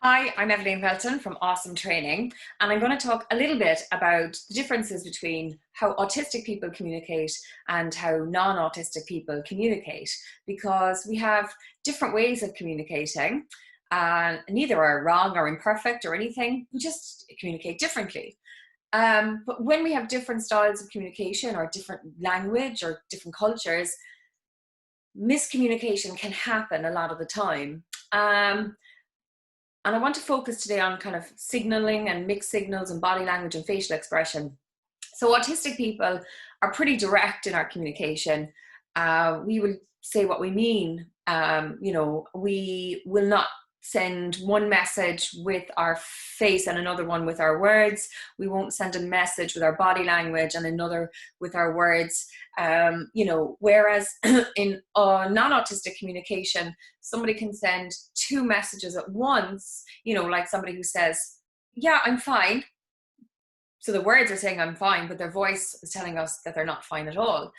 Hi, I'm Evelyn Felton from AUsome Training, and I'm going to talk a little bit about the differences between how autistic people communicate and how non-autistic people communicate, because we have different ways of communicating, and neither are wrong or imperfect or anything. We just communicate differently. But when we have different styles of communication or different language or different cultures, miscommunication can happen a lot of the time. And I want to focus today on kind of signaling and mixed signals and body language and facial expression. So autistic people are pretty direct in our communication. We will say what we mean. We will not send one message with our face and another one with our words. We won't send a message with our body language and another with our words. Whereas in non-autistic communication, somebody can send two messages at once, like somebody who says, yeah, I'm fine. So the words are saying I'm fine, but their voice is telling us that they're not fine at all.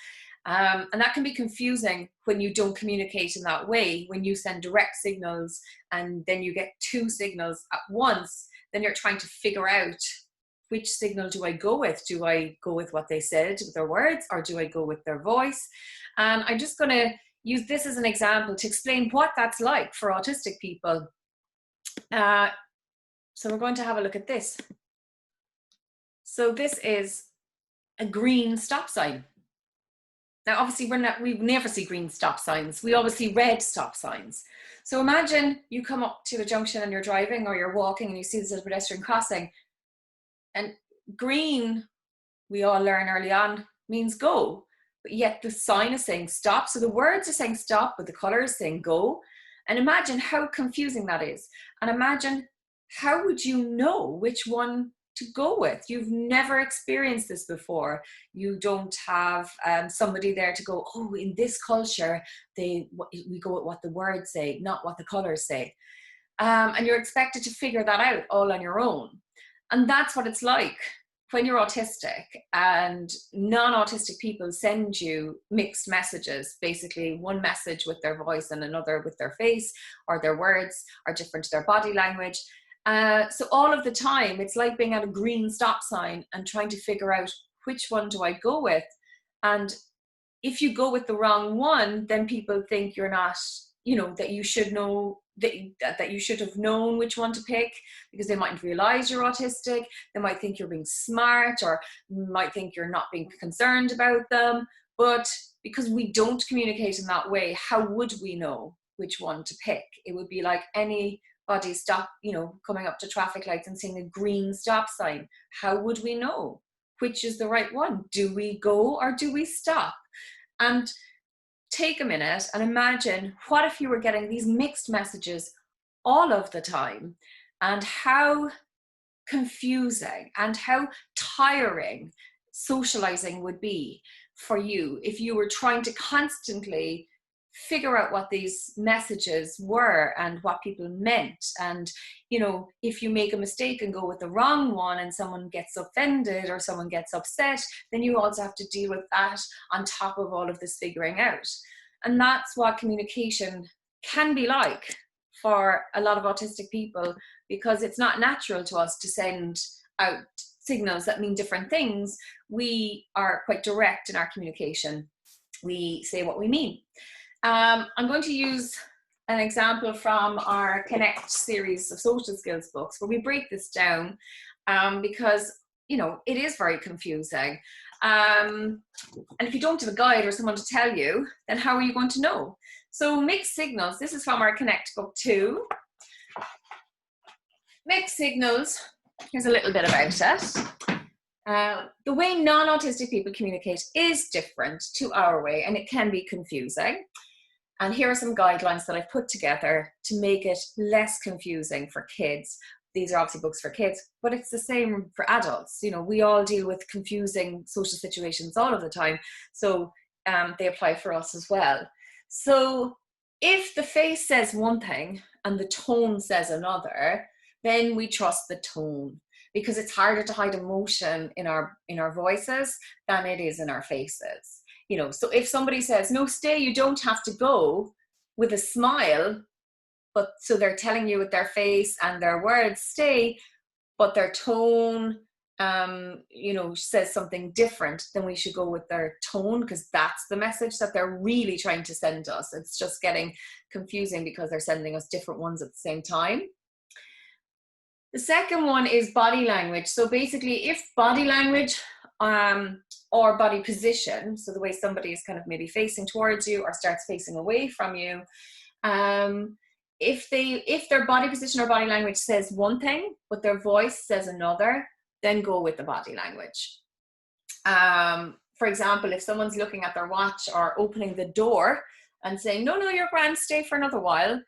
And that can be confusing when you don't communicate in that way. When you send direct signals and then you get two signals at once, then you're trying to figure out which signal do I go with? Do I go with what they said with their words, or do I go with their voice? And I'm just going to use this as an example to explain what that's like for autistic people. So we're going to have a look at this. So this is a green stop sign. Now, obviously, we never see green stop signs. We always see red stop signs. So imagine you come up to a junction and you're driving or you're walking and you see this as a pedestrian crossing. And green, we all learn early on, means go. But yet the sign is saying stop. So the words are saying stop, but the color is saying go. And imagine how confusing that is. And imagine, how would you know which one to go with? You've never experienced this before. You don't have somebody there to go, oh, in this culture, we go with what the words say, not what the colors say. And you're expected to figure that out all on your own. And that's what it's like when you're autistic and non-autistic people send you mixed messages, basically one message with their voice and another with their face, or their words are different to their body language. So all of the time, it's like being at a green stop sign and trying to figure out which one do I go with. And if you go with the wrong one, then people think you're not, that you should know, that you should have known which one to pick, because they mightn't realize you're autistic. They might think you're being smart, or might think you're not being concerned about them. But because we don't communicate in that way, how would we know which one to pick? It would be like anybody coming up to traffic lights and seeing a green stop sign. How would we know which is the right one? Do we go or do we stop? And take a minute and imagine, what if you were getting these mixed messages all of the time, and how confusing and how tiring socializing would be for you if you were trying to constantly figure out what these messages were and what people meant. And if you make a mistake and go with the wrong one and someone gets offended or someone gets upset, then you also have to deal with that on top of all of this figuring out. And that's what communication can be like for a lot of autistic people, because it's not natural to us to send out signals that mean different things. We are quite direct in our communication. We say what we mean. I'm going to use an example from our Connect series of social skills books, where we break this down because it is very confusing. And if you don't have a guide or someone to tell you, then how are you going to know? So mixed signals, this is from our Connect book 2. Mixed signals, here's a little bit about it. The way non-autistic people communicate is different to our way, and it can be confusing. And here are some guidelines that I've put together to make it less confusing for kids. These are obviously books for kids, but it's the same for adults. We all deal with confusing social situations all of the time. So they apply for us as well. So if the face says one thing and the tone says another, then we trust the tone, because it's harder to hide emotion in our voices than it is in our faces. So if somebody says, no, stay, you don't have to go, with a smile, but so they're telling you with their face and their words stay, but their tone, you know, says something different, then we should go with their tone, because that's the message that they're really trying to send us. It's just getting confusing because they're sending us different ones at the same time. The second one is body language. So basically, if body language or body position, so the way somebody is kind of maybe facing towards you or starts facing away from you, if their body position or body language says one thing, but their voice says another, then go with the body language. For example, if someone's looking at their watch or opening the door and saying, no, you're grand, stay for another while,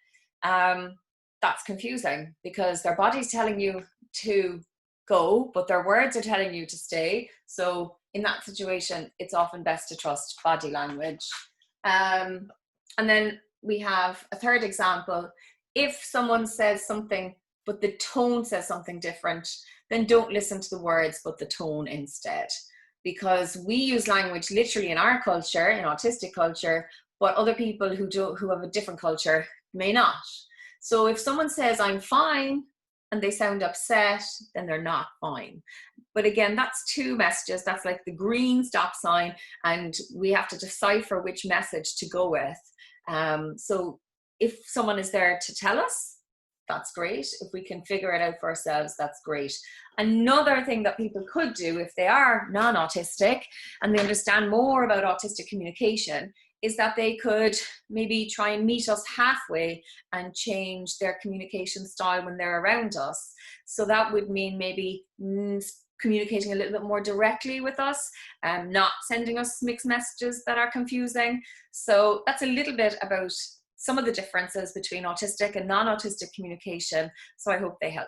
that's confusing, because their body's telling you to go, but their words are telling you to stay. So in that situation, it's often best to trust body language. And then we have a third example. If someone says something, but the tone says something different, then don't listen to the words, but the tone instead. Because we use language literally in our culture, in autistic culture, but other people who have a different culture may not. So if someone says, I'm fine, and they sound upset, then they're not fine. But again, that's two messages. That's like the green stop sign, and we have to decipher which message to go with. So if someone is there to tell us, that's great. If we can figure it out for ourselves, that's great. Another thing that people could do if they are non-autistic and they understand more about autistic communication is that they could maybe try and meet us halfway and change their communication style when they're around us. So that would mean maybe communicating a little bit more directly with us, not sending us mixed messages that are confusing. So that's a little bit about some of the differences between autistic and non-autistic communication. So I hope they help.